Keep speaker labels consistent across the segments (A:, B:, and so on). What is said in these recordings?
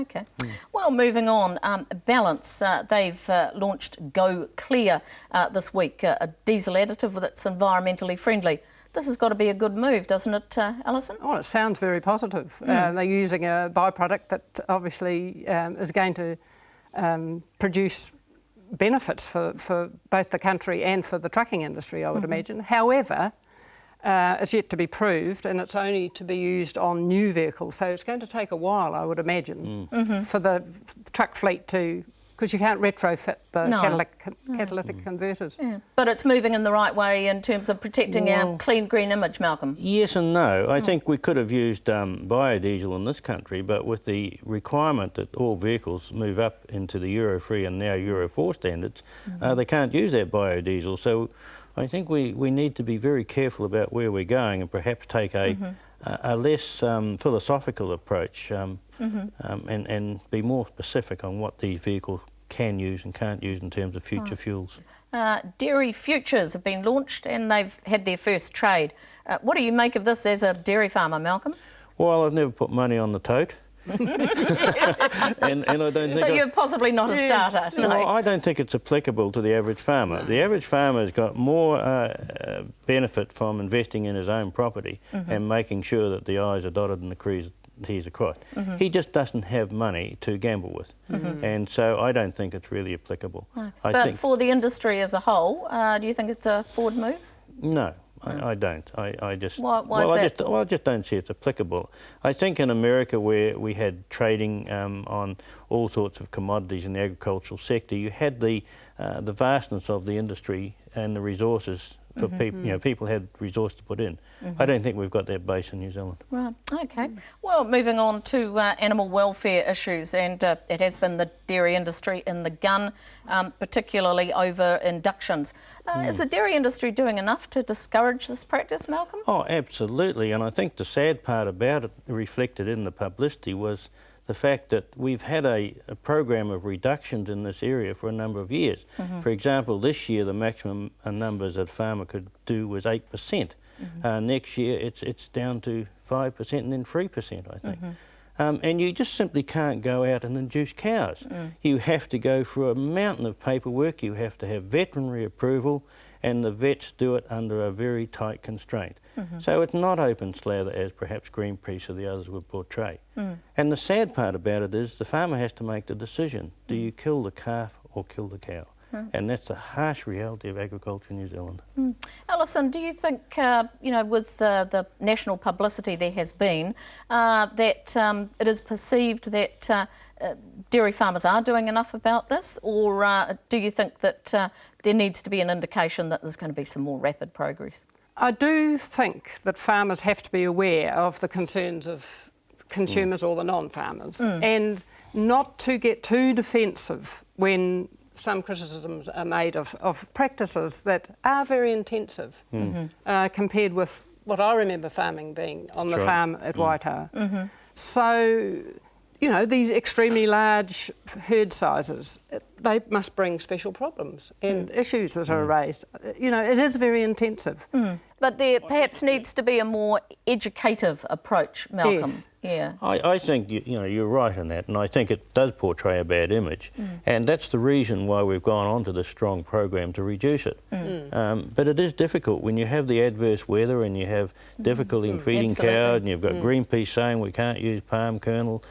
A: Okay. Well, moving on, Balance, they've launched Go Clear this week, a diesel additive that's environmentally friendly. This has got to be a good move, doesn't it, Allison?
B: Oh, it sounds very positive. They're using a byproduct that obviously is going to produce benefits for both the country and for the trucking industry, I would imagine. However, it's yet to be proved, and it's only to be used on new vehicles, so it's going to take a while, I would imagine, for the truck fleet to, because you can't retrofit the catalytic converters.
A: Yeah. But it's moving in the right way in terms of protecting our clean green image, Malcolm.
C: Yes and no. I think we could have used biodiesel in this country, but with the requirement that all vehicles move up into the Euro 3 and now Euro 4 standards, they can't use that biodiesel. So I think we need to be very careful about where we're going and perhaps take a less philosophical approach and be more specific on what these vehicles can use and can't use in terms of future fuels.
A: Dairy futures have been launched and they've had their first trade. What do you make of this as a dairy farmer, Malcolm?
C: Well, I've never put money on the tote. and I don't think
A: so you're possibly not a starter. No.
C: Well, I don't think it's applicable to the average farmer. The average farmer has got more benefit from investing in his own property and making sure that the I's are dotted and the T's are crossed. He just doesn't have money to gamble with, and so I don't think it's really applicable.
A: No. But for the industry as a whole, do you think it's a forward move?
C: No. I don't. I just
A: why is that?
C: I just don't see it's applicable. I think in America, where we had trading on all sorts of commodities in the agricultural sector, you had the vastness of the industry and the resources for people. You know, people had resource to put in. I don't think we've got that base in New Zealand.
A: Right. Okay. Well, moving on to animal welfare issues, and it has been the dairy industry in the gun, particularly over inductions. Is the dairy industry doing enough to discourage this practice, Malcolm?
C: Oh, absolutely. And I think the sad part about it, reflected in the publicity, was the fact that we've had a program of reductions in this area for a number of years. For example, this year the maximum numbers that a farmer could do was 8%. Next year it's down to 5% and then 3%, I think. And you just simply can't go out and induce cows. You have to go through a mountain of paperwork, you have to have veterinary approval, and the vets do it under a very tight constraint. So it's not open slather as perhaps Greenpeace or the others would portray. And the sad part about it is the farmer has to make the decision. Do you kill the calf or kill the cow? And that's the harsh reality of agriculture in New Zealand.
A: Allison, do you think, you know, with the national publicity there has been, that it is perceived that dairy farmers are doing enough about this, or do you think that there needs to be an indication that there's going to be some more rapid progress?
B: I do think that farmers have to be aware of the concerns of consumers or the non-farmers and not to get too defensive when some criticisms are made of practices that are very intensive compared with what I remember farming being on the farm at Waitoa. So, you know, these extremely large herd sizes, they must bring special problems and issues that are raised. You know, it is very intensive.
A: But there perhaps needs to be a more educative approach, Malcolm.
B: Yes.
A: Yeah.
C: I think you know you're right in that, and I think it does portray a bad image, and that's the reason why we've gone on to this strong program to reduce it. But it is difficult when you have the adverse weather and you have difficulty in feeding cows, and you've got Greenpeace saying we can't use palm kernel,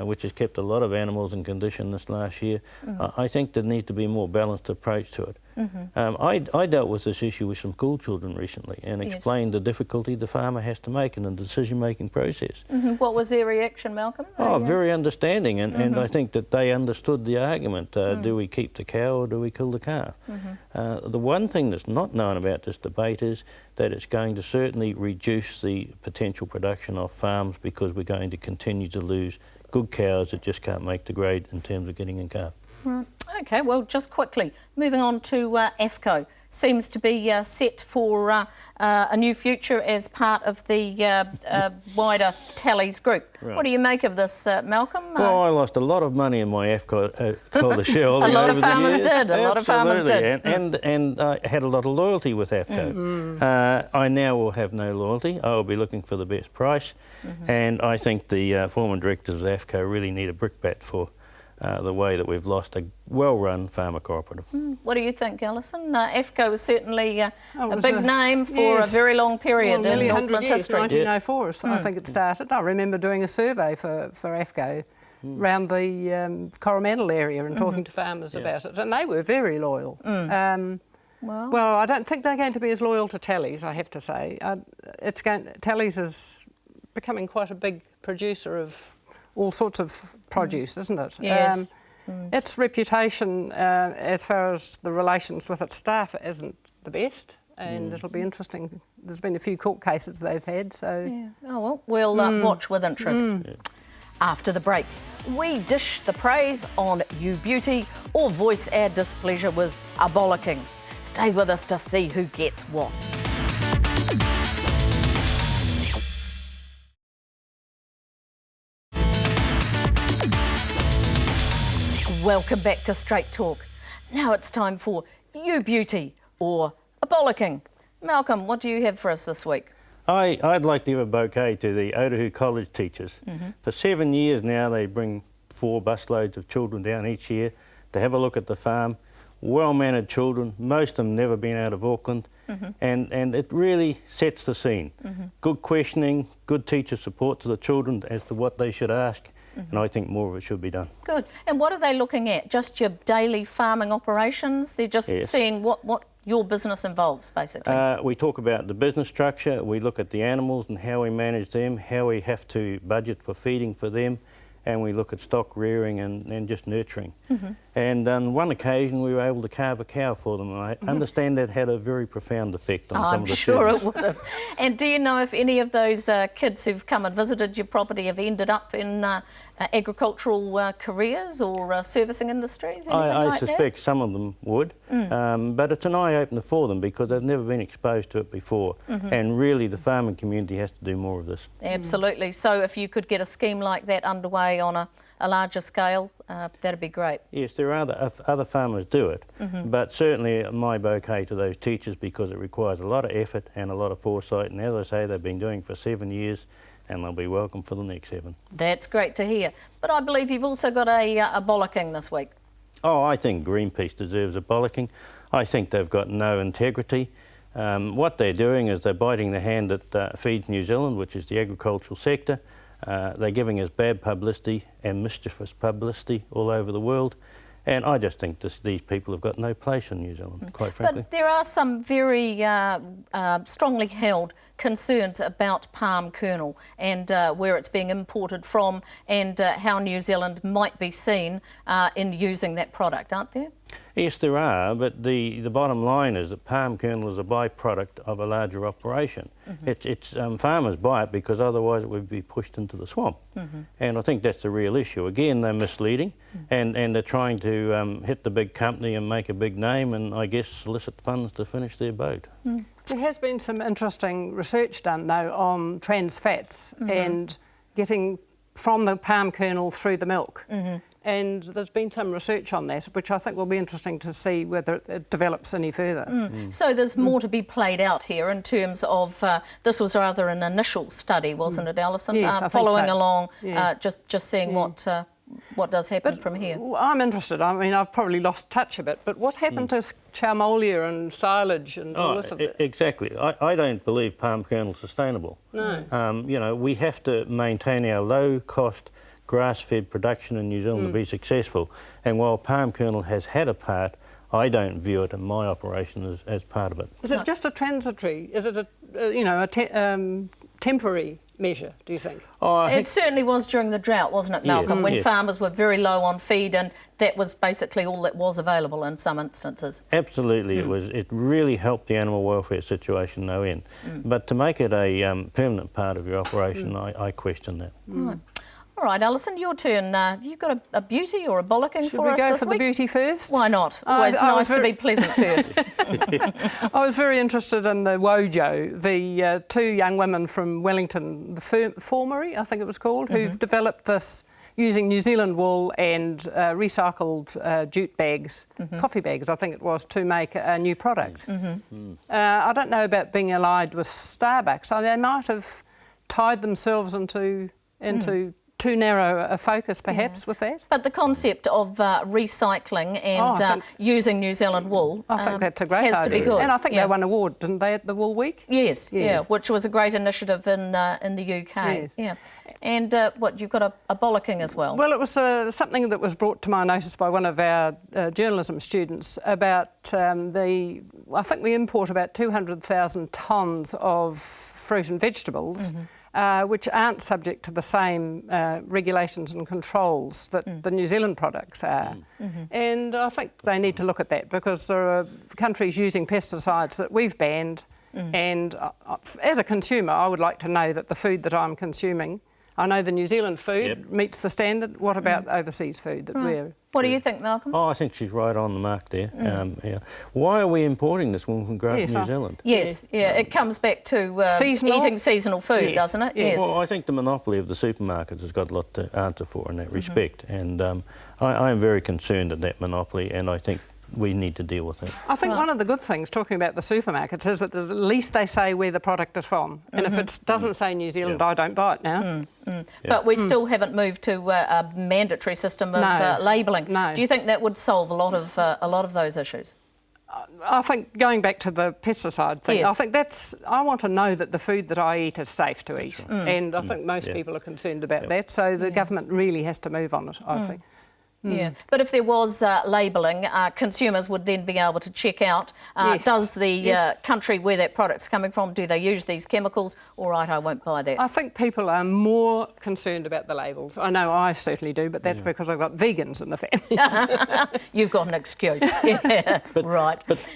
C: which has kept a lot of animals in condition this last year. I think there needs to be a more balanced approach to it. I dealt with this issue with some school children recently and explained the difficulty the farmer has to make in the decision-making process.
A: What was their reaction, Malcolm?
C: Oh, very understanding, and I think that they understood the argument. Do we keep the cow or do we kill the calf? The one thing that's not known about this debate is that it's going to certainly reduce the potential production of farms because we're going to continue to lose good cows that just can't make the grade in terms of getting in calf.
A: Right. Okay, well, just quickly, moving on to AFCO. Seems to be set for a new future as part of the wider Tallies group.
C: Right.
A: What do you make of this, Malcolm?
C: Well, I lost a lot of money in my AFCO shareholding.
A: A lot of
C: over the
A: farmers
C: years.
A: did. A lot of farmers did.
C: And I had a lot of loyalty with AFCO. I now will have no loyalty. I will be looking for the best price. And I think the former directors of AFCO really need a brickbat for the way that we've lost a well-run farmer cooperative.
A: What do you think, Allison? AFCO was certainly a
B: was
A: big name for a very long period
B: well,
A: in
B: nearly 100
A: Auckland's
B: years,
A: history.
B: 1904, so I think it started. I remember doing a survey for AFCO around the Coromandel area and talking to farmers about it, and they were very loyal. Well, I don't think they're going to be as loyal to Tallies, I have to say. Tallies is becoming quite a big producer of all sorts of produce, isn't it?
A: Yes.
B: Its reputation, as far as the relations with its staff, isn't the best, and it'll be interesting. There's been a few court cases they've had, so...
A: Yeah. Oh, well, we'll watch with interest. After the break, we dish the praise on You Beauty or voice our displeasure with a bollocking. Stay with us to see who gets what. Welcome back to Straight Talk. Now it's time for You Beauty or a bollocking. Malcolm, what do you have for us this week?
C: I'd like to give a bouquet to the Otahu College teachers. For 7 years now, they bring 4 busloads of children down each year to have a look at the farm. Well-mannered children, most of them never been out of Auckland, and it really sets the scene. Good questioning, good teacher support to the children as to what they should ask, and I think more of it should be done.
A: Good. And what are they looking at? Just your daily farming operations? They're just seeing what your business involves, basically?
C: We talk about the business structure, we look at the animals and how we manage them, how we have to budget for feeding for them, and we look at stock rearing and just nurturing. And on one occasion we were able to carve a cow for them, and I understand that had a very profound effect on some of the
A: sure
C: students.
A: it would have. And do you know if any of those kids who've come and visited your property have ended up in agricultural careers or servicing industries?
C: I suspect some of them would, but it's an eye-opener for them because they've never been exposed to it before, and really the farming community has to do more of this.
A: Absolutely. So if you could get a scheme like that underway on a larger scale, that'd be great.
C: Yes, there are other farmers do it, but certainly my bouquet to those teachers because it requires a lot of effort and a lot of foresight, and as I say, they've been doing it for 7 years, and they'll be welcome for the next 7.
A: That's great to hear. But I believe you've also got a bollocking this week.
C: Oh, I think Greenpeace deserves a bollocking. I think they've got no integrity. What they're doing is they're biting the hand that feeds New Zealand, which is the agricultural sector. They're giving us bad publicity and mischievous publicity all over the world. And I just think these people have got no place in New Zealand, quite frankly.
A: But there are some very strongly held concerns about palm kernel and where it's being imported from and how New Zealand might be seen in using that product, aren't there?
C: Yes, there are, but the bottom line is that palm kernel is a byproduct of a larger operation. Farmers buy it because otherwise it would be pushed into the swamp. And I think that's the real issue. Again, they're misleading and they're trying to hit the big company and make a big name and I guess solicit funds to finish their boat.
B: There has been some interesting research done, though, on trans fats and getting from the palm kernel through the milk. And there's been some research on that, which I think will be interesting to see whether it develops any further.
A: So there's more to be played out here in terms of, this was rather an initial study, wasn't it, Allison?
B: Yes, I think
A: following
B: so.
A: along,
B: Yeah.
A: just seeing what does happen from here.
B: I'm interested. I mean, I've probably lost touch a bit, but what happened to charmolia and silage and all this of it?
C: Exactly. I don't believe palm kernel's sustainable.
B: No.
C: You know, we have to maintain our low-cost grass-fed production in New Zealand to be successful. And while palm kernel has had a part, I don't view it in my operation as part of it.
B: Is it just a transitory? Is it a temporary measure, do you think?
C: Oh,
A: It certainly was during the drought, wasn't it, Malcolm, when farmers were very low on feed and that was basically all that was available in some instances.
C: Absolutely, it really helped the animal welfare situation no end. But to make it a permanent part of your operation, I question that.
A: Right. All right, Alison, your turn. You've got a beauty or a bollocking
B: Should
A: for
B: we
A: us
B: go
A: this
B: for
A: week?
B: the beauty first?
A: Why not? Always
B: I was
A: nice to be pleasant first.
B: I was very interested in the Wojo, the two young women from Wellington, the Formery, I think it was called, who've developed this using New Zealand wool and recycled jute bags, coffee bags, I think it was, to make a new product. I don't know about being allied with Starbucks. So they might have tied themselves into too narrow a focus, perhaps, with that.
A: But the concept of recycling and using New Zealand wool
B: I think that's a great
A: has
B: idea.
A: to be good.
B: And I think they won an award, didn't they, at the Wool Week?
A: Yes, yeah, which was a great initiative in the UK.
B: Yes.
A: Yeah. And what, you've got a bollocking as well?
B: Well, it was something that was brought to my notice by one of our journalism students about I think we import about 200,000 tonnes of fruit and vegetables, which aren't subject to the same regulations and controls that the New Zealand products are. And I think they need to look at that, because there are countries using pesticides that we've banned, and as a consumer I would like to know that the food that I'm consuming, I know the New Zealand food meets the standard. What about overseas food that we're...
A: What do you think, Malcolm?
C: Oh, I think she's right on the mark there. Why are we importing this wool from grown in New Zealand?
A: Yes, it comes back to eating seasonal food, doesn't it? Yes.
C: Well, I think the monopoly of the supermarkets has got a lot to answer for in that respect, and I am very concerned at that monopoly, and I think we need to deal with it.
B: I think one of the good things, talking about the supermarkets, is that at least they say where the product is from. And if it doesn't say New Zealand, I don't buy it now.
A: But we still haven't moved to a mandatory system of labelling.
B: No.
A: Do you think that would solve a lot of those issues?
B: I think going back to the pesticide thing, I think I want to know that the food that I eat is safe to eat. And I think most people are concerned about that. So the government really has to move on it, I think.
A: Yeah, but if there was labelling, consumers would then be able to check out, does the country where that product's coming from, do they use these chemicals? All right, I won't buy that.
B: I think people are more concerned about the labels. I know I certainly do, but that's because I've got vegans in the family.
A: You've got an excuse. Right. But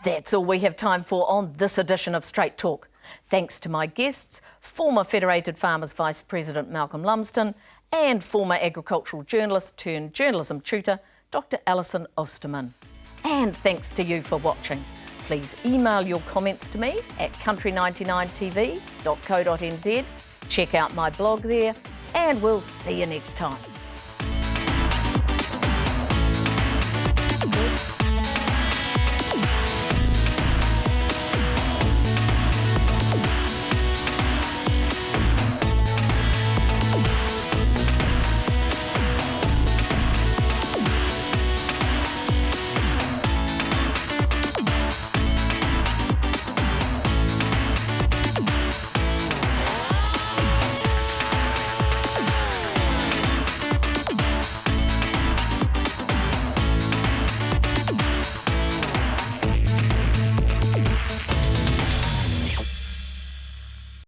A: that's all we have time for on this edition of Straight Talk. Thanks to my guests, former Federated Farmers Vice President Malcolm Lumsden and former agricultural journalist turned journalism tutor, Dr. Allison Oosterman. And thanks to you for watching. Please email your comments to me at country99tv.co.nz. Check out my blog there, and we'll see you next time.